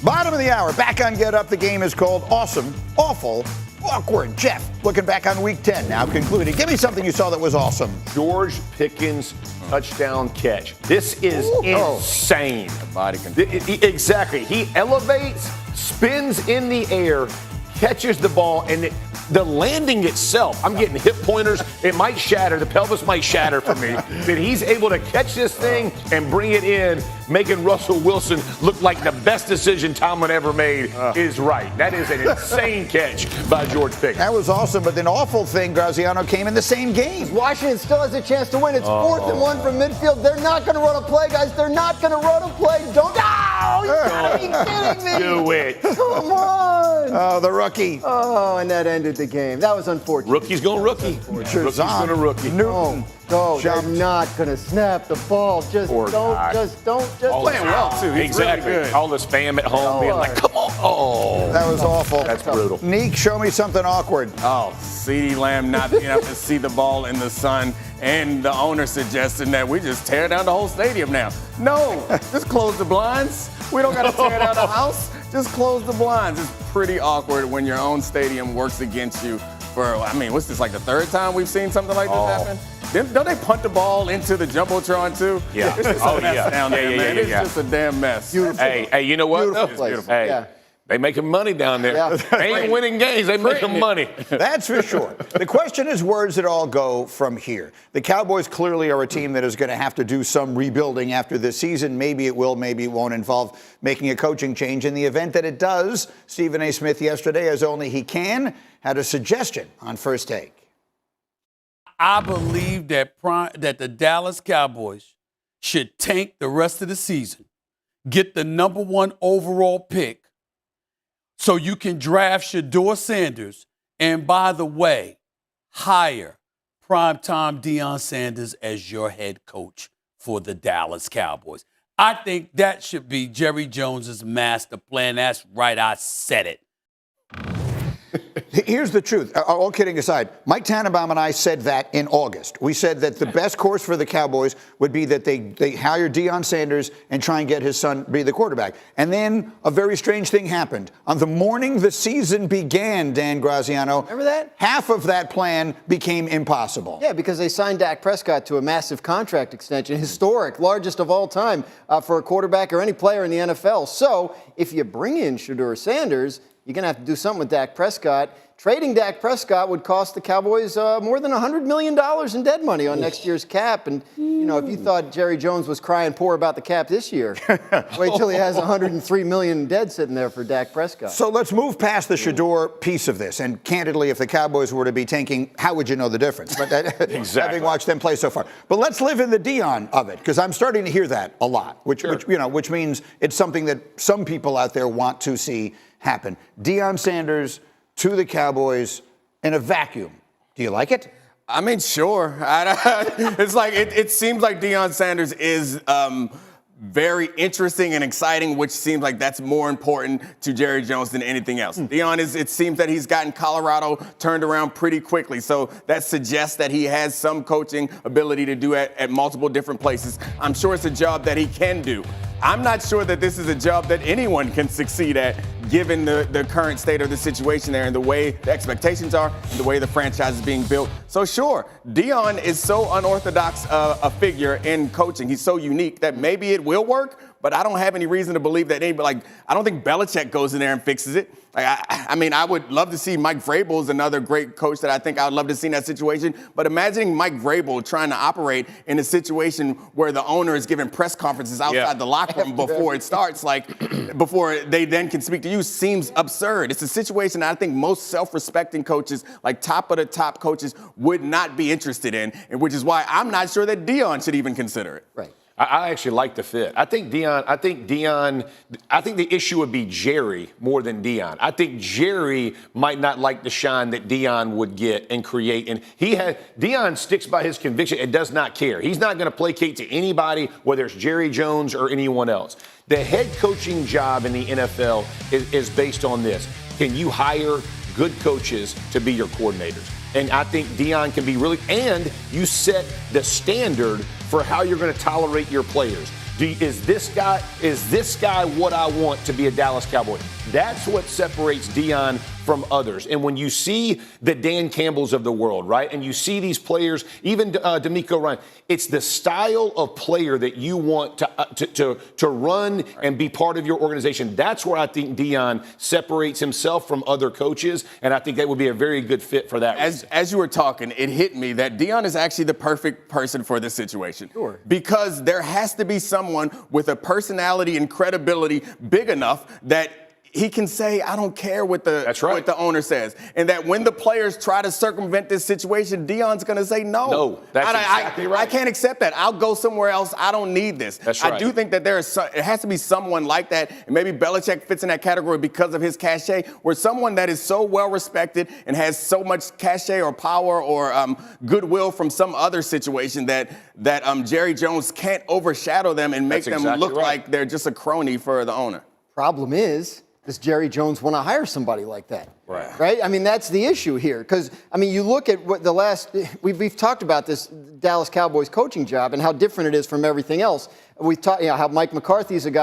Bottom of the hour, back on Get Up. The game is called Awesome, Awful, Awkward. Jeff, looking back on Week 10, now concluding. Give me something you saw that was awesome. George Pickens' touchdown catch. This is insane. Body control. Exactly. He elevates, spins in the air, catches the ball, and the landing itself, I'm getting hip pointers. It might shatter. The pelvis might shatter for me. But he's able to catch this thing and bring it in, making Russell Wilson look like the best decision Tomlin ever made is right. That is an insane catch by George Pickens. That was awesome, but the awful thing, Graziano, came in the same game. Washington still has a chance to win. It's 4th and 1 from midfield. They're not going to run a play, guys. They're not going to run a play. Don't. Oh, you gotta be kidding me. Do it. Come on. Oh, the rookie. Oh, and that ended the game. That was unfortunate. Rookie's going rookie. Rookie's going to rookie. Newton. No, they're not going to snap the ball. Just Poor don't. guy. Just don't. Just Playing well, too. He's Exactly. really good. All his fam at home being like, come on. Oh, That was awful. that's brutal. Neek, show me something awkward. Oh, CeeDee Lamb not being able to see the ball in the sun, and the owner suggesting that we just tear down the whole stadium now. No, just close the blinds. We don't got to tear down the house. Just close the blinds. It's pretty awkward when your own stadium works against you for, what's this, like the third time we've seen something like this happen? Don't they punt the ball into the Jumbotron, too? Yeah. It's just a mess down there, man. It's just a damn mess. Hey, you know what? Beautiful though? place. Hey, Yeah. they making money down there. Yeah. They ain't winning games. They making money. That's for sure. The question is, where does it all go from here? The Cowboys clearly are a team that is going to have to do some rebuilding after this season. Maybe it will, maybe it won't involve making a coaching change. In the event that it does, Stephen A. Smith yesterday, as only he can, had a suggestion on First Take. I believe that the Dallas Cowboys should tank the rest of the season, get the number 1 overall pick, so you can draft Deion Sanders, and by the way, hire primetime Deion Sanders as your head coach for the Dallas Cowboys. I think that should be Jerry Jones's master plan. That's right, I said it. Here's the truth. All kidding aside, Mike Tannenbaum and I said that in August. We said that the best course for the Cowboys would be that they hire Deion Sanders and try and get his son be the quarterback. And then a very strange thing happened. On the morning the season began, Dan Graziano, Remember that? half of that plan became impossible. Yeah, because they signed Dak Prescott to a massive contract extension, historic, largest of all time for a quarterback or any player in the NFL. So if you bring in Shedeur Sanders, you're going to have to do something with Dak Prescott. Trading Dak Prescott would cost the Cowboys more than $100 million in dead money on next year's cap. And, if you thought Jerry Jones was crying poor about the cap this year, wait till he has $103 million dead sitting there for Dak Prescott. So let's move past the Shedeur piece of this. And candidly, if the Cowboys were to be tanking, how would you know the difference? But Exactly. having watched them play so far. But let's live in the Deion of it, because I'm starting to hear that a lot, which means it's something that some people out there want to see happen. Deion Sanders to the Cowboys in a vacuum. Do you like it? Sure. It's like it seems like Deion Sanders is very interesting and exciting, which seems like that's more important to Jerry Jones than anything else. Deion it seems that he's gotten Colorado turned around pretty quickly. So that suggests that he has some coaching ability to do at multiple different places. I'm sure it's a job that he can do. I'm not sure that this is a job that anyone can succeed at, given the current state of the situation there and the way the expectations are and the way the franchise is being built. So sure, Deion is so unorthodox a figure in coaching. He's so unique that maybe it will work, but I don't have any reason to believe that anybody, I don't think Belichick goes in there and fixes it. I would love to see Mike Vrabel is another great coach that I think I would love to see in that situation. But imagining Mike Vrabel trying to operate in a situation where the owner is giving press conferences outside the locker room before it starts, before they then can speak to you, seems absurd. It's a situation that I think most self-respecting coaches, like top of the top coaches, would not be interested in, and which is why I'm not sure that Deion should even consider it. Right. I actually like the fit. I think the issue would be Jerry more than Deion. I think Jerry might not like the shine that Deion would get and create. And Deion sticks by his conviction and does not care. He's not going to placate to anybody, whether it's Jerry Jones or anyone else. The head coaching job in the NFL is based on this. Can you hire good coaches to be your coordinators? And I think Deion can be and you set the standard for how you're going to tolerate your players. Is this guy what I want to be a Dallas Cowboy? That's what separates Deion from others. And when you see the Dan Campbells of the world, right, and you see these players, even D'Amico Ryan, it's the style of player that you want to run and be part of your organization. That's where I think Deion separates himself from other coaches, and I think that would be a very good fit for that. As you were talking, it hit me that Deion is actually the perfect person for this situation. Sure. Because there has to be someone with a personality and credibility big enough that he can say, I don't care what what the owner says. And that when the players try to circumvent this situation, Deion's going to say no. No, that's exactly right. I can't accept that. I'll go somewhere else. I don't need this. That's right. I do think that it has to be someone like that, and maybe Belichick fits in that category because of his cachet, where someone that is so well respected and has so much cachet or power or goodwill from some other situation that Jerry Jones can't overshadow them and make them look like they're just a crony for the owner. Problem is, does Jerry Jones want to hire somebody like that? Right. I mean, that's the issue here. Because, I mean, you look at what we've talked about this Dallas Cowboys coaching job and how different it is from everything else. We've talked, how Mike McCarthy's a guy